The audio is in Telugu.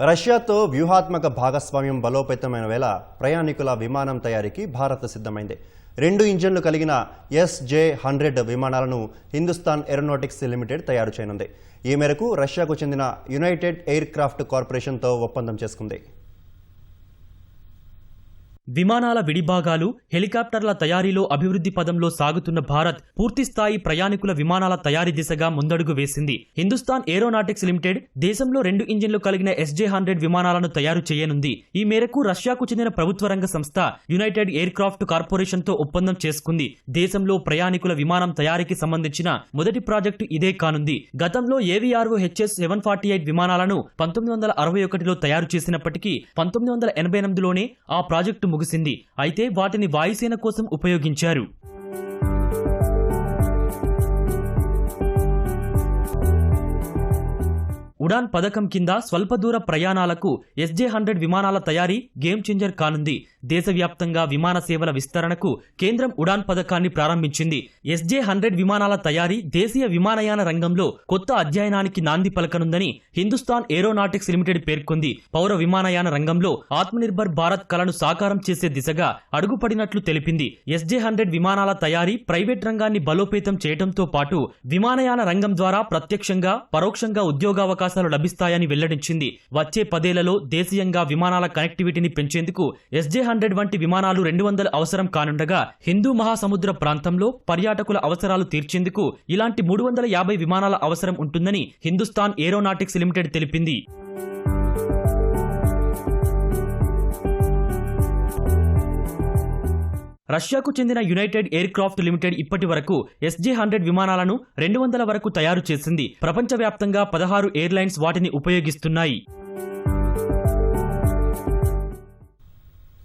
రష్యాతో వ్యూహాత్మక భాగస్వామ్యం బలోపేతమైన వేళ ప్రయాణికుల విమానం తయారీకి భారత్ సిద్ధమైంది. 2 ఇంజన్లు కలిగిన SJ-100 విమానాలను హిందుస్థాన్ ఏరోనాటిక్స్ లిమిటెడ్ తయారు చేయనుంది. ఈ మేరకు రష్యాకు చెందిన యునైటెడ్ ఎయిర్ క్రాఫ్ట్ కార్పొరేషన్తో ఒప్పందం చేసుకుంది. విమానాల విడిభాగాలు, హెలికాప్టర్ల తయారీలో అభివృద్ధి పదంలో సాగుతున్న భారత్ పూర్తిస్థాయి ప్రయాణికుల విమానాల తయారీ దిశగా ముందడుగు వేసింది. హిందుస్థాన్ ఏరోనాటిక్స్ లిమిటెడ్ దేశంలో 2 ఇంజిన్లు కలిగిన SJ-100 విమానాలను తయారు చేయనుంది. ఈ మేరకు రష్యాకు చెందిన ప్రభుత్వ రంగ సంస్థ యునైటెడ్ ఎయిర్ క్రాఫ్ట్ కార్పొరేషన్తో ఒప్పందం చేసుకుంది. దేశంలో ప్రయాణికుల విమానం తయారీకి సంబంధించిన మొదటి ప్రాజెక్టు ఇదే కానుంది. గతంలో ఏవిఆర్ఓ HS-748 విమానాలను 1961లో తయారు చేసినప్పటికీ 1988లోనే ఆ ప్రాజెక్టు ముగిసింది. అయితే వాటిని వాయుసేన కోసం ఉపయోగించారు. ఉడాన్ పథకం కింద స్వల్ప దూర ప్రయాణాలకు SJ-100 విమానాల తయారీ గేమ్ చేంజర్ కానుంది. దేశవ్యాప్తంగా విమాన సేవల విస్తరణకు కేంద్రం ఉడాన్ పథకాన్ని ప్రారంభించింది. SJ-100 విమానాల తయారీ దేశీయ విమానయాన రంగంలో కొత్త అధ్యయనానికి నాంది పలకనుందని హిందుస్థాన్ ఏరోనాటిక్స్ లిమిటెడ్ పేర్కొంది. పౌర విమానయాన రంగంలో ఆత్మనిర్భర్ భారత్ కలను సాకారం చేసే దిశగా అడుగుపడినట్లు తెలిపింది. SJ-100 విమానాల తయారీ ప్రైవేట్ రంగాన్ని బలోపేతం చేయడంతో పాటు విమానయాన రంగం ద్వారా ప్రత్యక్షంగా పరోక్షంగా ఉద్యోగావకాశాలు లభిస్తాయని వెల్లడించింది. వచ్చే 10 ఏళ్లలో దేశీయంగా విమానాల కనెక్టివిటీని పెంచేందుకు SJ-100 వంటి విమానాలు 200 అవసరం కానుండగా హిందూ మహాసముద్ర ప్రాంతంలో పర్యాటకుల అవసరాలు తీర్చేందుకు ఇలాంటి 350 విమానాల అవసరం ఉంటుందని హిందుస్థాన్ ఏరోనాటిక్స్ లిమిటెడ్ తెలిపింది. రష్యాకు చెందిన యునైటెడ్ ఎయిర్ క్రాఫ్ట్ లిమిటెడ్ ఇప్పటి వరకు SJ-100 విమానాలను 200 వరకు తయారు చేసింది. ప్రపంచవ్యాప్తంగా 16 ఎయిర్లైన్స్ వాటిని ఉపయోగిస్తున్నాయి.